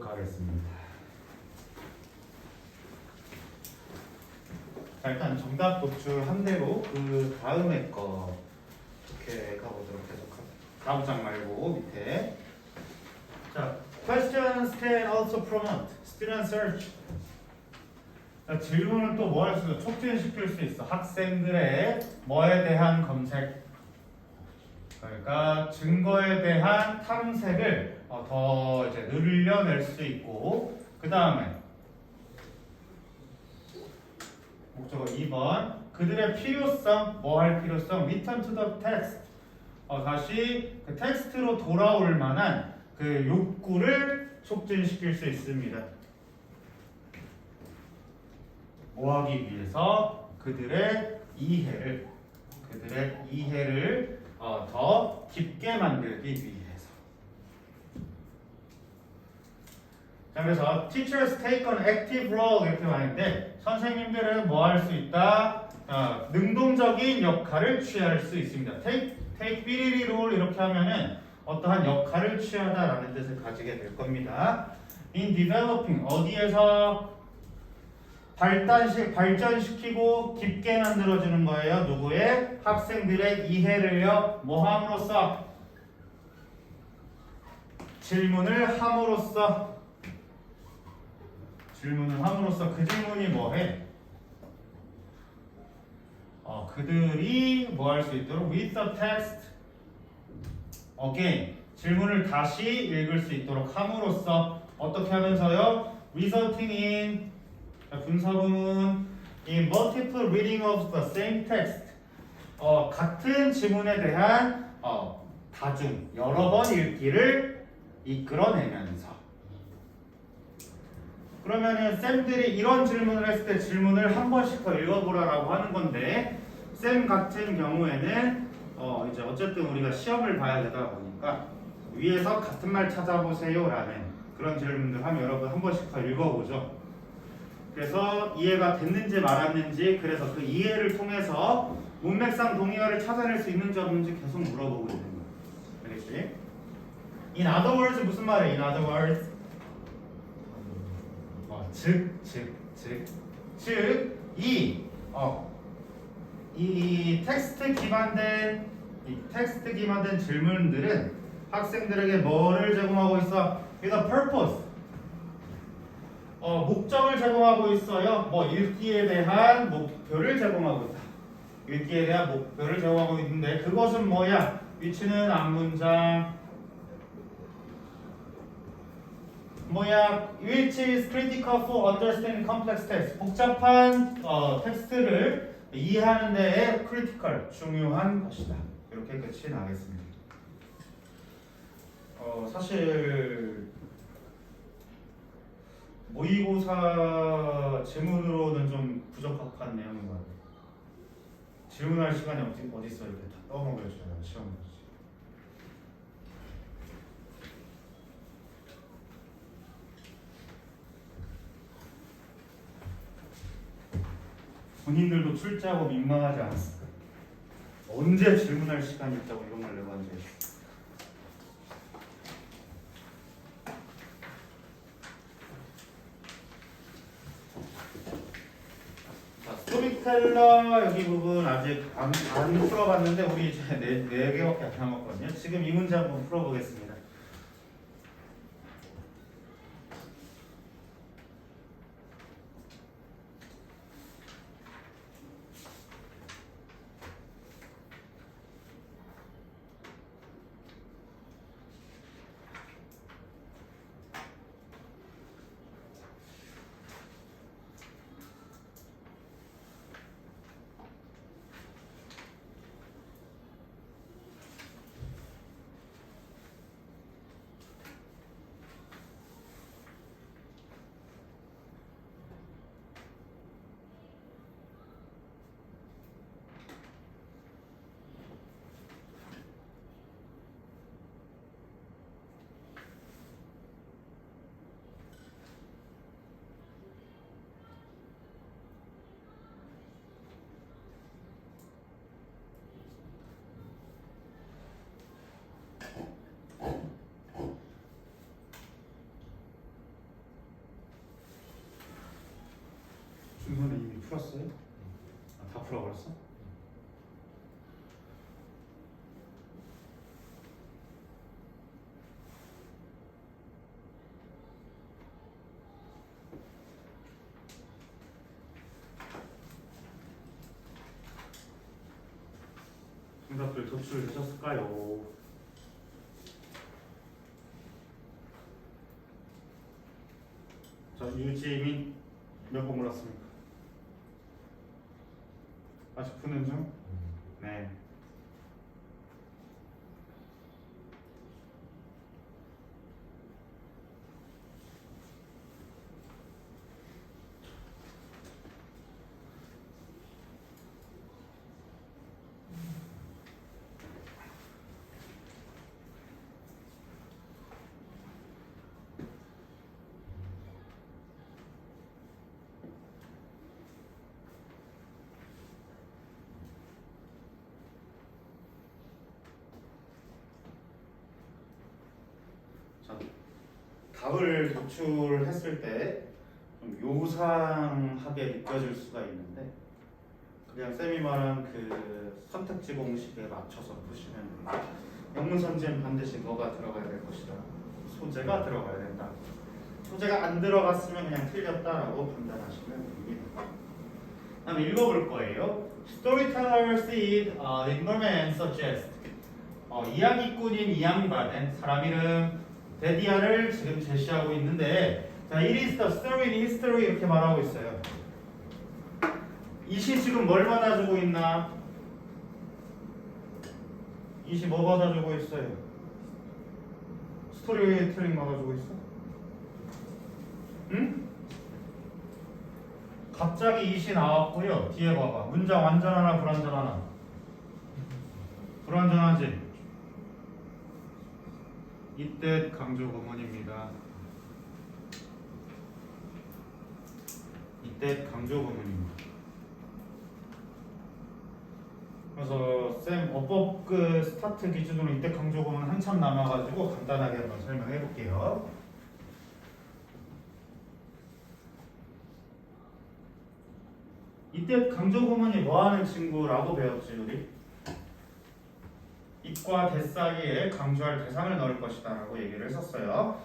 하겠습니다. 자, 일단 정답 도출한 대로 그 다음에 거 이렇게 가보도록 해서 다음 장 말고 밑에. 자, questions can also promote student search. 자, 질문은 또 뭐 할 수 있어? 촉진시킬 수 있어. 학생들의 뭐에 대한 검색. 그러니까 증거에 대한 탐색을 더 이제 늘려낼 수 있고, 그 다음에 목적어 2번 그들의 필요성, 뭐 할 필요성? Return to the text. 다시 그 텍스트로 돌아올 만한 그 욕구를 촉진시킬 수 있습니다. 뭐 하기 위해서? 그들의 이해를 더 깊게 만들기 위해서. 자, 그래서 teachers take an active role 이렇게 말하는데 선생님들은 뭐 할 수 있다? 능동적인 역할을 취할 수 있습니다. take 삐리리 role 이렇게 하면은 어떠한 역할을 취하다라는 뜻을 가지게 될 겁니다. in developing 어디에서 발전시키고 깊게 만들어주는 거예요. 누구의? 학생들의 이해를요. 뭐 함으로써? 질문을 함으로써. 그 질문이 뭐해? 그들이 뭐 할 수 있도록 with the text again 질문을 다시 읽을 수 있도록 함으로써 어떻게 하면서요? resulting in 분사구문 in multiple reading of the same text 같은 지문에 대한 다중 여러 번 읽기를 이끌어내면서. 그러면은 쌤들이 이런 질문을 했을 때 질문을 한 번씩 더 읽어보라라고 하는 건데, 쌤 같은 경우에는 이제 어쨌든 우리가 시험을 봐야 되다 보니까 위에서 같은 말 찾아보세요라는 그런 질문들 하면 여러분 한 번씩 더 읽어보죠. 그래서 이해가 됐는지 말았는지, 그래서 그 이해를 통해서 문맥상 동의어를 찾아낼 수 있는지 없는지 계속 물어보고 있는 거예요. 알겠지? In other words 무슨 말이에요? In other words 즉 이 텍스트 기반된 질문들은 학생들에게 뭐를 제공하고 있어? with a purpose. 목적을 제공하고 있어요. 뭐 읽기에 대한 목표를 제공하고 있다. 읽기에 대한 목표를 제공하고 있는데 그것은 뭐야? 위치는 앞문장. 뭐야? Which is critical for understanding complex text. 복잡한 텍스트를 이해하는 데에 critical, 중요한 것이다. 이렇게 끝이 나겠습니다. 사실 모의고사 지문으로는 좀 부적합한 내용인 것 같아요. 질문할 시간이 어디 있어? 이렇게 다 떠먹여줘요. 시험. 본인들도 출제하고 민망하지 않았을까요? 언제 질문할 시간이 있다고 이런 걸 내고 앉아있어. 자, 스토리텔러 여기 부분 아직 안 풀어봤는데 우리 이제 4개밖에 안 남았거든요. 지금 이 문제 한번 풀어보겠습니다. 풀었어요? 아, 다 풀어버렸어? 정답들 도출되셨을까요? 자, 유지민 몇 번 골랐습니까? 아직 푸는 중? 네. 자, 답을 도출했을 때 좀 요상하게 느껴질 수가 있는데 그냥 쌤이 말한 그 선택지 공식에 맞춰서 푸시면 돼요. 영문선지엔 반드시 뭐가 들어가야 될 것이다. 소재가 들어가야 된다. 소재가 안 들어갔으면 그냥 틀렸다라고 판단하시면 됩니다. 다음 읽어볼 거예요. Storyteller said, the informant suggest. 이야기꾼인 이양반은 사람 이름 데디아를 지금 제시하고 있는데, 자, it is the story in history 이렇게 말하고 있어요. 이시 지금 뭘 받아주고 있나? 이시 뭐 받아주고 있어요? 스토리텔링 받아주고 있어? 응? 갑자기 이시 나왔고요. 뒤에 봐봐. 문장 완전하나 불완전하나? 불완전하지? 이때 강조 구문입니다. 이때 강조 구문입니다. 그래서 쌤 어법 그 스타트 기준으로 이때 강조 구문 한참 남아가지고 간단하게 한번 설명해 볼게요. 이때 강조 구문이 뭐하는 친구라고 배웠지 우리? it과 that 사이에 강조할 대상을 넣을 것이다 라고 얘기를 했었어요.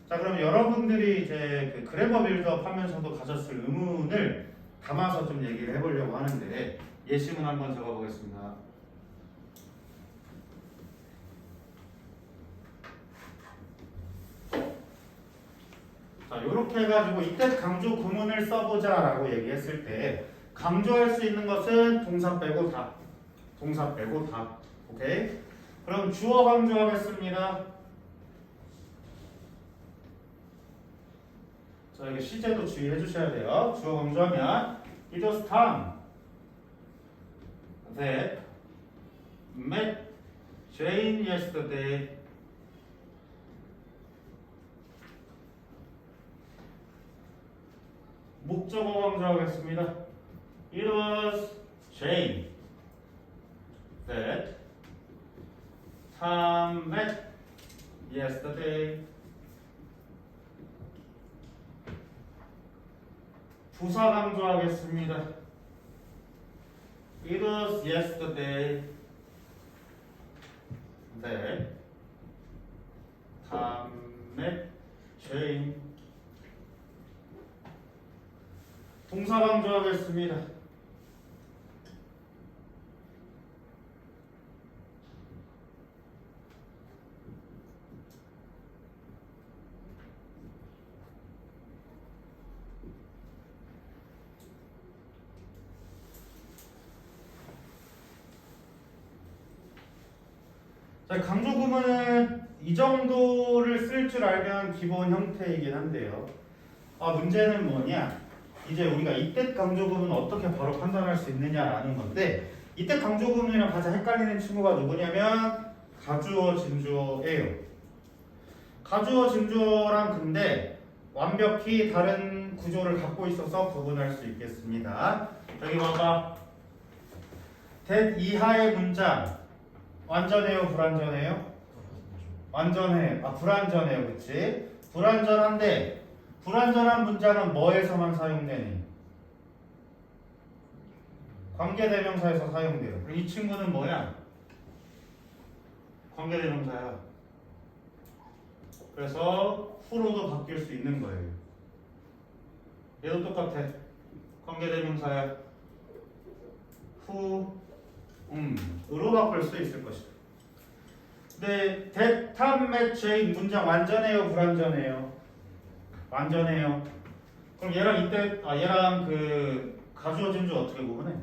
자, 그럼 여러분들이 이제 그 그래머 빌드업 하면서도 가졌을 의문을 담아서 좀 얘기를 해보려고 하는데 예시문 한번 적어보겠습니다. 자, 이렇게 해가지고 이때 강조 구문을 써보자 라고 얘기했을 때 강조할 수 있는 것은 동사 빼고 다. 동사 빼고 다. 오케이? 그럼 주어 강조하겠습니다. 자, 이게 시제도 주의해 주셔야 돼요. 주어 강조하면 It was Tom that met Jane yesterday. 목적어 강조하겠습니다. It was Jane that Tom met yesterday. 부사 강조하겠습니다. It was yesterday that Tom met Jane. 동사 강조하겠습니다. 자, 강조 구문은 이 정도를 쓸 줄 알면 기본 형태이긴 한데요. 문제는 뭐냐? 이제 우리가 이때 강조 구문은 어떻게 바로 판단할 수 있느냐라는 건데, 이때 강조 구문이랑 가장 헷갈리는 친구가 누구냐면 가주어 진주어예요. 가주어 진주어랑 근데 완벽히 다른 구조를 갖고 있어서 구분할 수 있겠습니다. 여기 봐봐. that 이하의 문장 완전해요, 불완전해요? 완전해. 불완전해요, 그치? 불완전한데 불완전한 문장은 뭐에서만 사용되니? 관계대명사에서 사용돼요. 그럼 이 친구는 뭐야? 관계대명사야. 그래서 후로도 바뀔 수 있는 거예요. 얘도 똑같아. 관계대명사야. 후, 으로 바꿀 수 있을 것이다. 근데 that Tom met Jane 문장 완전해요, 불완전해요? 완전해요. 그럼 얘랑 이때 얘랑 그 가주어진 줄 어떻게 구분해?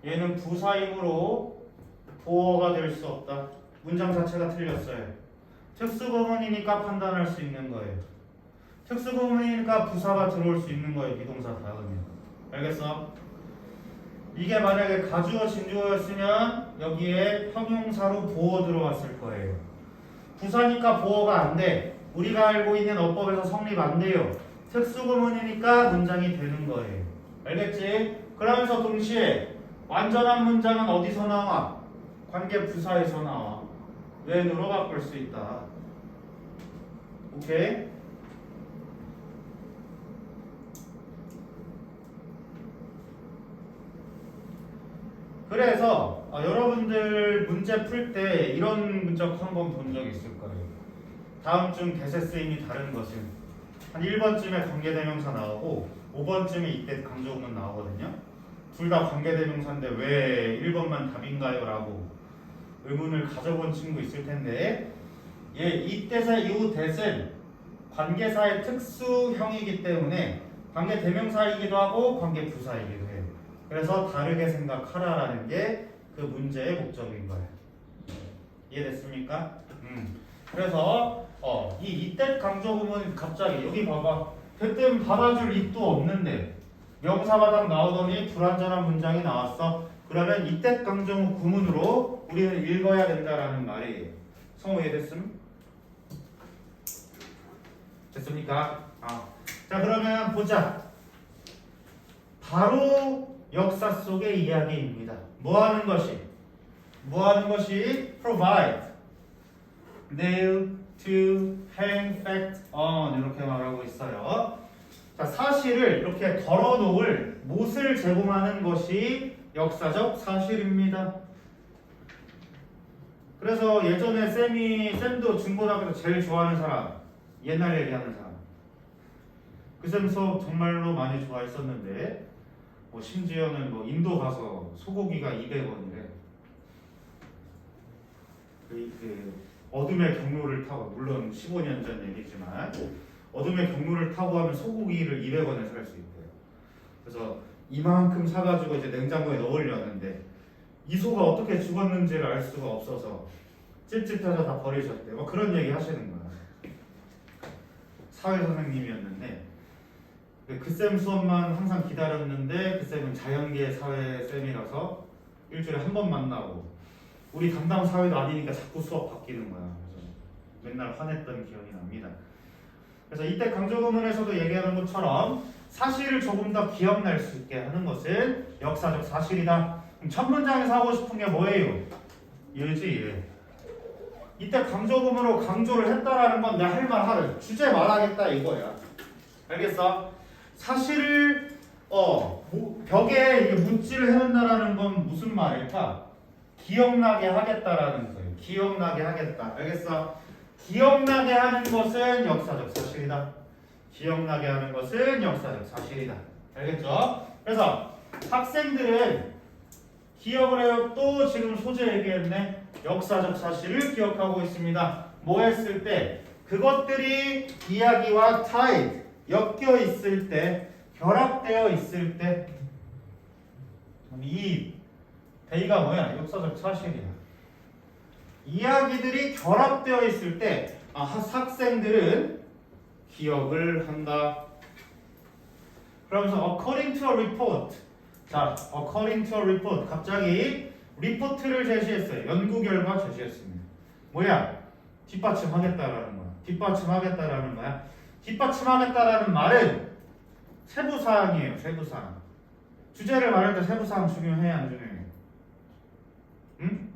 얘는 부사이므로 보어가 될 수 없다. 문장 자체가 틀렸어요. 특수구문이니까 판단할 수 있는 거예요. 특수구문이니까 부사가 들어올 수 있는 거예요. 비동사 다음에. 알겠어? 이게 만약에 가주어 진주어였으면 여기에 형용사로 보어 들어왔을 거예요. 부사니까 보어가 안 돼. 우리가 알고 있는 어법에서 성립 안 돼요. 특수구문이니까 문장이 되는 거예요. 알겠지? 그러면서 동시에 완전한 문장은 어디서 나와? 관계 부사에서 나와. when으로 바꿀 수 있다. 오케이? 그래서 여러분들 문제 풀 때 이런 문장 한번 본 적 있을 거예요. 다음 중 대세 쓰임이 다른 것은 한 1번쯤에 관계대명사 나오고 5번쯤에 이때 강조문 나오거든요. 둘 다 관계대명사인데 왜 1번만 답인가요? 라고 의문을 가져본 친구 있을 텐데 이 대세, 이 대세는 관계사의 특수형이기 때문에 관계대명사이기도 하고 관계부사이기도 해요. 그래서 다르게 생각하라라는 게 그 문제의 목적인 거예요. 이해됐습니까? 그래서 이때 강조구문 갑자기 여기 봐봐. 그땐 받아줄 입도 없는데 명사가 딱 나오더니 불완전한 문장이 나왔어. 그러면 이때 강조구문으로 우리는 읽어야 된다라는 말이에요. 성우 이해됐음? 됐습니까? 자 그러면 보자. 바로 역사 속의 이야기입니다. 뭐하는 것이 provide, nail, to, hang, fact, on 이렇게 말하고 있어요. 자 사실을 이렇게 걸어놓을 못을 제공하는 것이 역사적 사실입니다. 그래서 예전에 쌤도 중고등학교 때 제일 좋아하는 사람, 옛날 얘기하는 사람. 그 쌤 수업 정말로 많이 좋아했었는데 심지어는 인도 가서 소고기가 200원이래. 그 어둠의 경로를 타고, 물론 15년 전 얘기지만 어둠의 경로를 타고 하면 소고기를 200원에 살 수 있대요. 그래서 이만큼 사가지고 이제 냉장고에 넣으려는데 이 소가 어떻게 죽었는지를 알 수가 없어서 찝찝해서 다 버리셨대. 그런 얘기 하시는 거야. 사회 선생님이었는데 그 쌤 수업만 항상 기다렸는데 그 쌤은 자연계 사회 쌤이라서 일주일에 한 번 만나고 우리 담당 사회도 아니니까 자꾸 수업 바뀌는 거야. 그래서 맨날 화냈던 기억이 납니다. 그래서 이때 강조구문에서도 얘기하는 것처럼 사실을 조금 더 기억날 수 있게 하는 것은 역사적 사실이다. 그럼 첫 문장에서 하고 싶은 게 뭐예요? 얘지. 이때 강조구문으로 강조를 했다라는 건 내가 할 말 하래. 주제 말하겠다 이거야. 알겠어? 사실을 벽에 이게 문지를 해놓는다라는 건 무슨 말일까? 기억나게 하겠다라는 거예요. 기억나게 하겠다. 알겠어? 기억나게 하는 것은 역사적 사실이다. 기억나게 하는 것은 역사적 사실이다. 알겠죠? 그래서 학생들은 기억을 해요. 또 지금 소재 얘기했네. 역사적 사실을 기억하고 있습니다. 뭐 했을 때? 그것들이 이야기와 tied, 엮여 있을 때, 결합되어 있을 때, 이 대의가 뭐야? 역사적 사실이야. 이야기들이 결합되어 있을 때 학생들은 기억을 한다. 그러면서 according to a report. 자, according to a report. 갑자기 리포트를 제시했어요. 연구 결과 제시했습니다. 뭐야? 뒷받침하겠다라는 거야. 뒷받침하겠다라는 거야. 뒷받침하겠다라는 말은 세부사항이에요. 세부사항. 주제를 말할 때 세부사항 중요해 안 중요해? 응?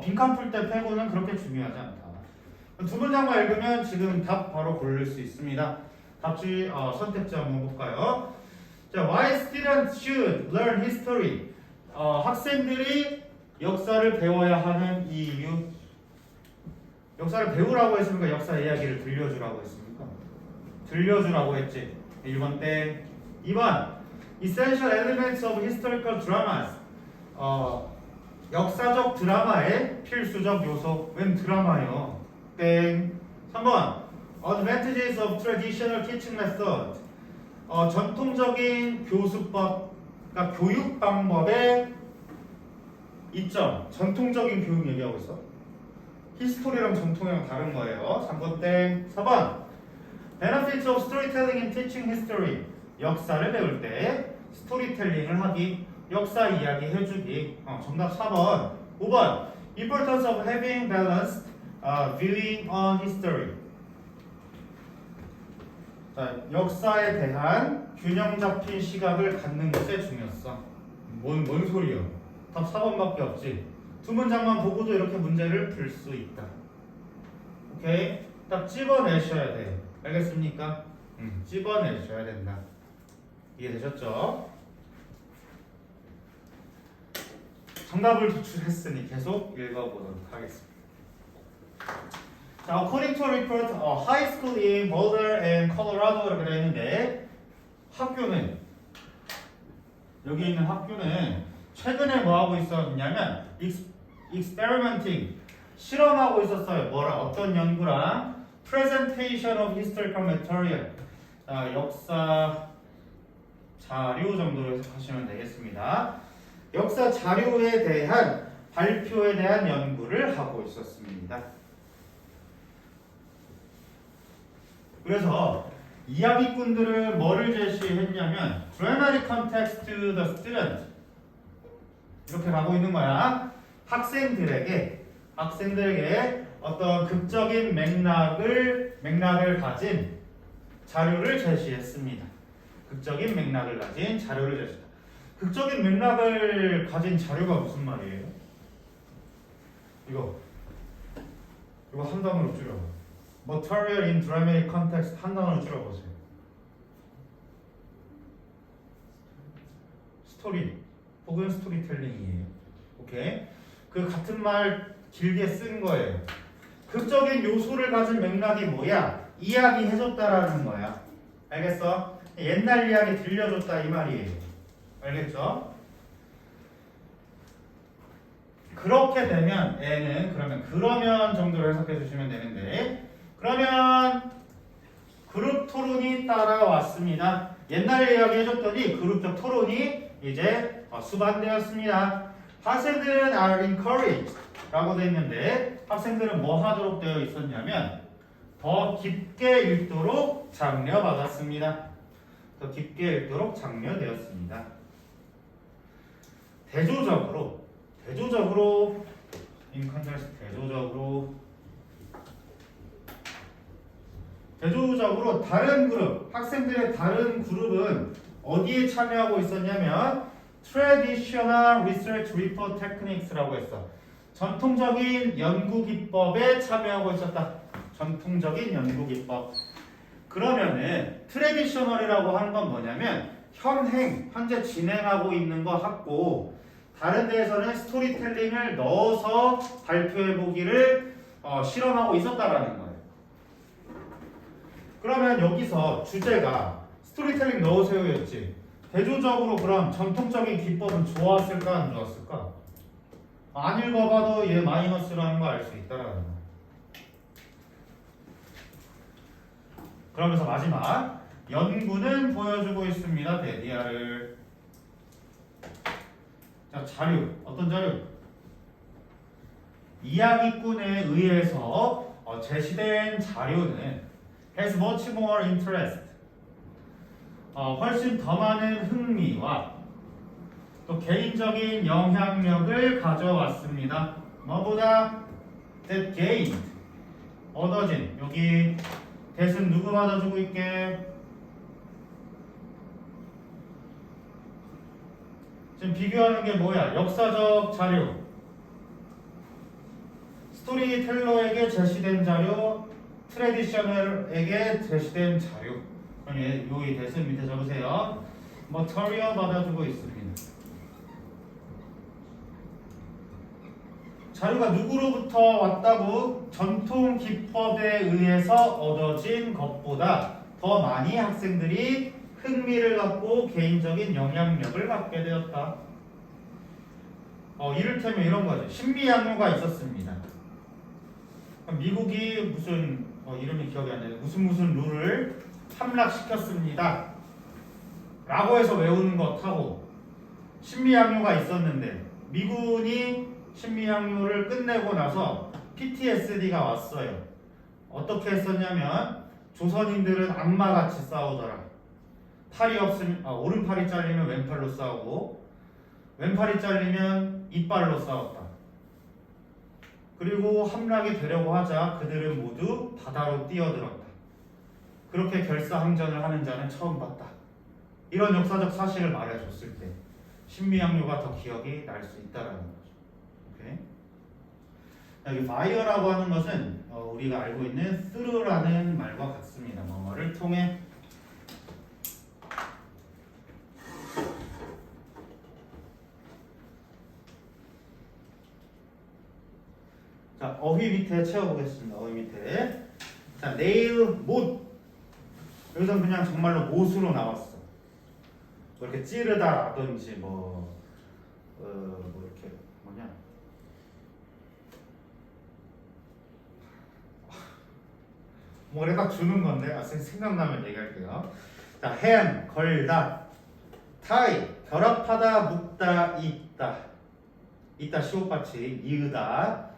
빈칸 풀 때 빼고는 그렇게 중요하지 않다. 두 문장만 읽으면 지금 답 바로 고를 수 있습니다. 답지 선택지 한번 볼까요? 자, why students should learn history? 학생들이 역사를 배워야 하는 이유. 역사를 배우라고 했습니까? 역사 이야기를 들려주라고 했습니까? 들려주라고 했지. 1번 땡. 2번 essential elements of historical dramas. 역사적 드라마의 필수적 요소. 웬 드라마요? 땡. 3번 advantages of traditional teaching method. 전통적인 교수법, 그러니까 교육 방법의 이점. 전통적인 교육 얘기하고 있어. 히스토리랑 전통이랑 다른 거예요. 3번 땡. 4번 benefits of storytelling in teaching history. 역사를 배울 때 스토리텔링을 하기, 역사 이야기 해주기. 정답 4번. 5번 importance of having balanced viewing on history. 자, 역사에 대한 균형 잡힌 시각을 갖는 것의 중요성. 뭔 소리야? 답 4번밖에 없지. 두 문장만 보고도 이렇게 문제를 풀 수 있다. 오케이? 딱 집어내셔야 돼. 알겠습니까? 집어내셔야 된다. 이해되셨죠? 정답을 도출했으니 계속 읽어보도록 하겠습니다. 자, according to a report, high school in Boulder and Colorado라고 되어 있는데 학교는 여기 있는 학교는 최근에 뭐 하고 있었냐면 experimenting 실험하고 있었어요. 뭐라 어떤 연구랑 presentation of historical material. 역사 자료 정도로 해석하시면 되겠습니다. 역사 자료에 대한 발표에 대한 연구를 하고 있었습니다. 그래서 이야기꾼들은 뭐를 제시했냐면 dramatic context to the student 이렇게 가고 있는 거야. 학생들에게 어떤 극적인 맥락을 가진 자료를 제시했습니다. 극적인 맥락을 가진 자료를 제시했다. 극적인 맥락을 가진 자료가 무슨 말이에요? 이거 한 단어로 줄여. Material in dramatic context 한 단어로 줄여보세요. 스토리 혹은 스토리텔링이에요. 오케이? 그 같은 말 길게 쓴 거예요. 극적인 요소를 가진 맥락이 뭐야? 이야기 해줬다라는 거야. 알겠어? 옛날 이야기 들려줬다 이 말이에요. 알겠죠? 그렇게 되면 애는 그러면 정도로 해석해 주시면 되는데 그러면 그룹 토론이 따라왔습니다. 옛날 이야기 해줬더니 그룹적 토론이 이제 수반되었습니다. 학생들은 are encouraged 라고 되어 있는데 학생들은 뭐 하도록 되어 있었냐면 더 깊게 읽도록 장려받았습니다. 더 깊게 읽도록 장려되었습니다. 대조적으로 in contrast 대조적으로 다른 그룹 학생들의 다른 그룹은 어디에 참여하고 있었냐면 traditional research report techniques라고 했어. 전통적인 연구 기법에 참여하고 있었다. 전통적인 연구 기법. 그러면은 traditional이라고 하는 건 뭐냐면 현재 진행하고 있는 거 하고 다른 데에서는 스토리텔링을 넣어서 발표해 보기를 실험하고 있었다라는 거예요. 그러면 여기서 주제가 스토리텔링 넣으세요였지. 대조적으로 그럼 전통적인 기법은 좋았을까 안 좋았을까? 안 읽어봐도 얘 마이너스라는 거 알 수 있다라는 거예요. 그러면서 마지막 연구는 보여주고 있습니다. 데디아를. 자, 자료. 어떤 자료? 이야기꾼에 의해서 제시된 자료는 has much more interest. 훨씬 더 많은 흥미와 또 개인적인 영향력을 가져왔습니다. 뭐보다 that gained. 얻어진. 여기 that은 누구 맞아주고 있게? 지금 비교하는 게 뭐야? 역사적 자료. 스토리텔러에게 제시된 자료, 트래디셔널에게 제시된 자료. 여기 대신 밑에 적으세요. material 받아주고 있습니다. 자료가 누구로부터 왔다고? 전통 기법에 의해서 얻어진 것보다 더 많이 학생들이 흥미를 갖고 개인적인 영향력을 갖게 되었다. 이를테면 이런 거죠. 신비양요가 있었습니다. 미국이 무슨 이름이 기억이 안 나요. 무슨 룰을 함락시켰습니다. 라고 해서 외우는 것하고 신비양요가 있었는데 미군이 신비양요를 끝내고 나서 PTSD가 왔어요. 어떻게 했었냐면 조선인들은 악마같이 싸우더라. 팔이 없으면 오른팔이 잘리면 왼팔로 싸우고 왼팔이 잘리면 이빨로 싸웠다. 그리고 함락이 되려고 하자 그들은 모두 바다로 뛰어들었다. 그렇게 결사항전을 하는 자는 처음 봤다. 이런 역사적 사실을 말해줬을 때 신비양요가 더 기억이 날 수 있다라는 거죠. 오케이? 여기 vire라고 하는 것은 우리가 알고 있는 through라는 말과 같습니다. 뭐뭐를 통해. 자, 어휘 밑에 채워보겠습니다. 어휘 밑에. 자, nail, 못. 여기서 그냥 정말로 못으로 나왔어. 뭐 이렇게 찌르다라든지 뭐 이렇게 뭐냐. 뭐 내가 주는 건데 생각나면 얘기할게요. 자, hand, 걸다. tie, 결합하다, 묶다, 있다 시옷받침, 이으다.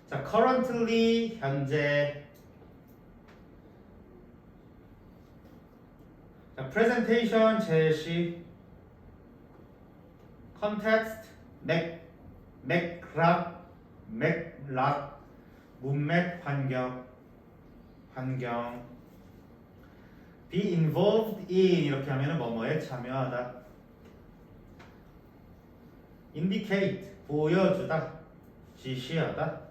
자, currently, 현재. 자, presentation, 제시. context, 맥락, 문맥, 환경. be involved in, 이렇게 하면 뭐뭐에 참여하다. indicate, 보여주다, 지시하다.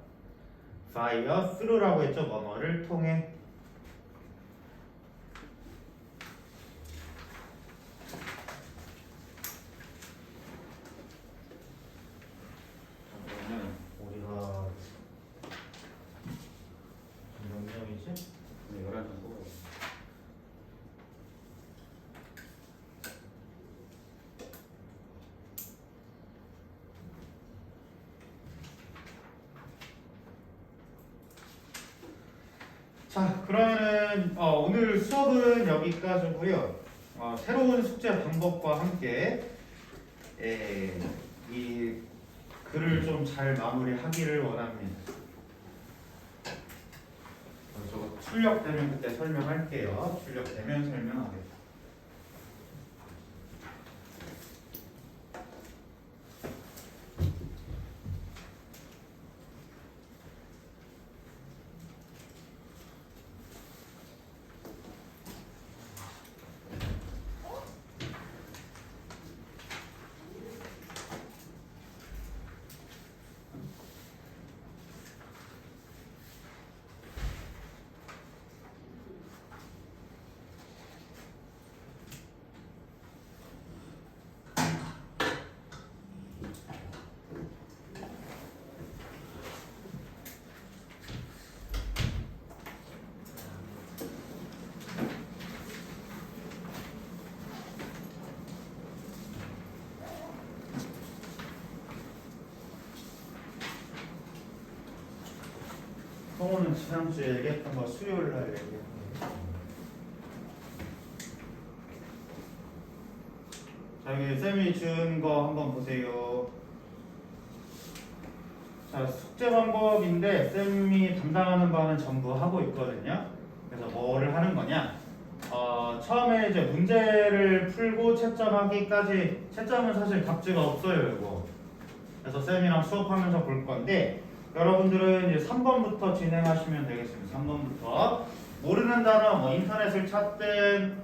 via through라고 했죠. 뭐뭐를 통해. 그러면 우리가 몇 명이지? 11명. 자, 그러면은 오늘 수업은 여기까지고요. 새로운 숙제 방법과 함께 이 글을 좀 잘 마무리하기를 원합니다. 저거 출력되면 그때 설명할게요. 출력되면 설명하겠습니다. 성우는 지난주에 얘기했던 거 수요일 날 얘기했던 거. 자, 여기 쌤이 준 거 한번 보세요. 자, 숙제 방법인데 쌤이 담당하는 바는 전부 하고 있거든요. 그래서 뭐를 하는 거냐? 처음에 이제 문제를 풀고 채점하기까지, 채점은 사실 답지가 없어요, 이거. 그래서 쌤이랑 수업하면서 볼 건데, 여러분들은 이제 3번부터 진행하시면 되겠습니다. 3번부터 모르는 단어 뭐 인터넷을 찾든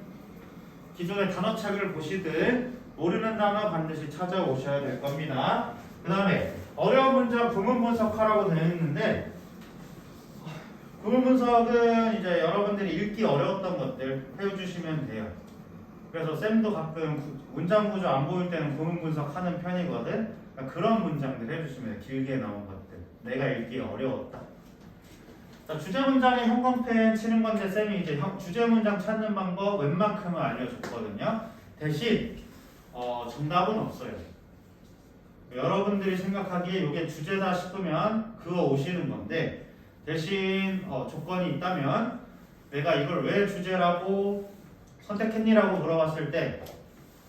기존의 단어책을 보시든 모르는 단어 반드시 찾아오셔야 될 겁니다. 그 다음에 어려운 문장 부문 분석하라고 되어 있는데 구문 분석은 이제 여러분들이 읽기 어려웠던 것들 해주시면 돼요. 그래서 쌤도 가끔 문장 구조 안 보일 때는 구문 분석하는 편이거든. 그러니까 그런 문장들 해주시면 돼요. 길게 나온 것들. 내가 읽기 어려웠다. 자, 주제 문장에 형광펜 치는 건데 쌤이 이제 주제 문장 찾는 방법 웬만큼은 알려줬거든요. 대신 정답은 없어요. 여러분들이 생각하기에 이게 주제다 싶으면 그거 오시는 건데 대신 조건이 있다면 내가 이걸 왜 주제라고 선택했니라고 물어봤을 때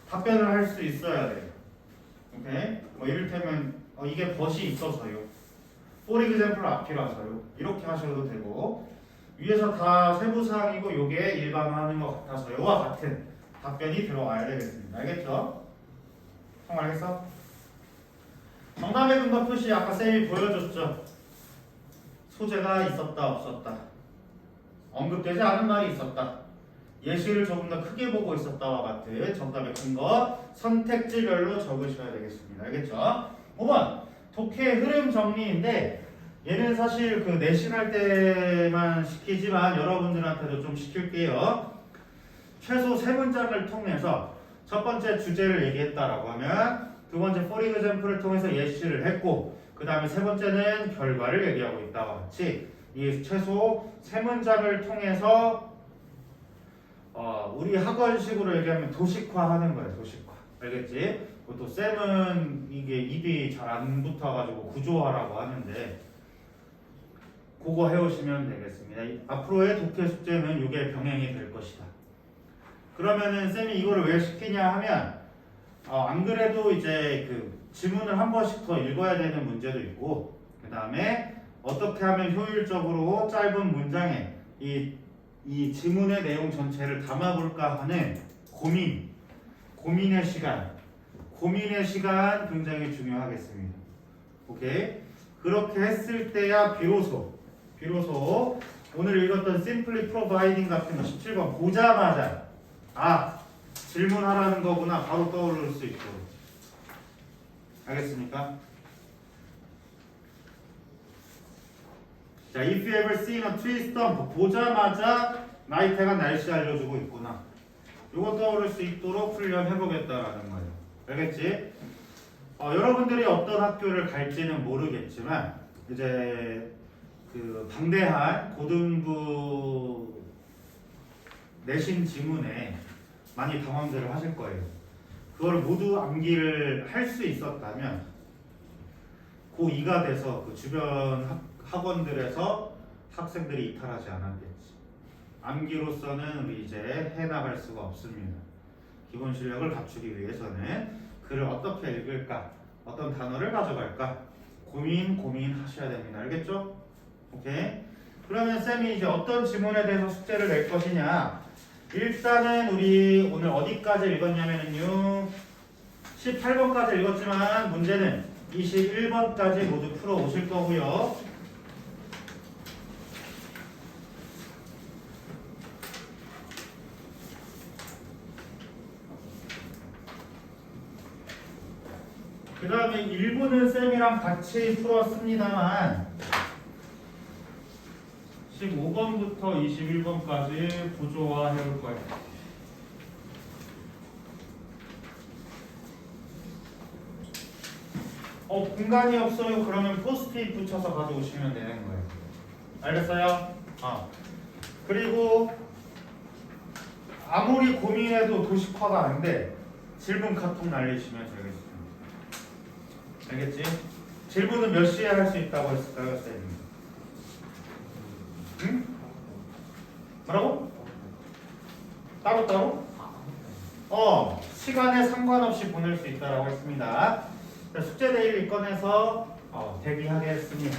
답변을 할 수 있어야 돼요. 오케이? 뭐 이를테면 이게 벗이 있어서요. for example 앞이라서요. 이렇게 하셔도 되고 위에서 다 세부사항이고 요게 일반화하는 것 같아서요와 같은 답변이 들어와야 되겠습니다. 알겠죠? 통화했어? 정답의 근거 표시 아까 쌤이 보여줬죠. 소재가 있었다 없었다. 언급되지 않은 말이 있었다. 예시를 조금 더 크게 보고 있었다와 같은 정답의 근거 선택지별로 적으셔야 되겠습니다. 알겠죠? 5번 독해 흐름 정리인데 얘는 사실 그 내신할 때만 시키지만 여러분들한테도 좀 시킬게요. 최소 3문장을 통해서 첫 번째 주제를 얘기했다라고 하면 두 번째 for example을 통해서 예시를 했고 그 다음에 세 번째는 결과를 얘기하고 있다와 같이 이 최소 3문장을 통해서 우리 학원식으로 얘기하면 도식화하는 거예요. 도식화. 알겠지? 또 쌤은 이게 입이 잘 안 붙어가지고 구조화라고 하는데 그거 해오시면 되겠습니다. 앞으로의 독해 숙제는 이게 병행이 될 것이다. 그러면은 쌤이 이거를 왜 시키냐 하면 안 그래도 이제 그 지문을 한 번씩 더 읽어야 되는 문제도 있고 그 다음에 어떻게 하면 효율적으로 짧은 문장에 이 지문의 내용 전체를 담아볼까 하는 고민의 시간 굉장히 중요하겠습니다. 오케이? 그렇게 했을 때야 비로소 오늘 읽었던 Simply Providing 같은 거 17번 보자마자 질문하라는 거구나 바로 떠오를 수 있도록. 알겠습니까? 자, if you ever seen a tree stump 보자마자 나이테가 날씨 알려주고 있구나. 이거 떠오를 수 있도록 훈련해보겠다라는 거예요. 알겠지? 여러분들이 어떤 학교를 갈지는 모르겠지만 이제 그 방대한 고등부 내신 지문에 많이 당황들을 하실 거예요. 그걸 모두 암기를 할 수 있었다면 고2가 돼서 그 주변 학원들에서 학생들이 이탈하지 않았겠지. 암기로서는 우리 이제 해나갈 수가 없습니다. 기본 실력을 갖추기 위해서는 글을 어떻게 읽을까, 어떤 단어를 가져갈까 고민하셔야 됩니다. 알겠죠? 오케이. 그러면 쌤이 이제 어떤 지문에 대해서 숙제를 낼 것이냐. 일단은 우리 오늘 어디까지 읽었냐면요 18번까지 읽었지만 문제는 21번까지 모두 풀어 오실 거고요. 그 다음에 일부는 쌤이랑 같이 풀었습니다만 15번부터 21번까지 구조화 해볼 거예요. 공간이 없어요. 그러면 포스트잇 붙여서 가져오시면 되는 거예요. 알겠어요? 그리고 아무리 고민해도 도식화가 안 돼. 질문 카톡 날리시면 되겠습니다. 알겠지? 질문은 몇 시에 할 수 있다고 했을까요, 쌤? 응? 뭐라고? 따로따로? 시간에 상관없이 보낼 수 있다고 했습니다. 숙제 내일 꺼내서 대기하겠습니다.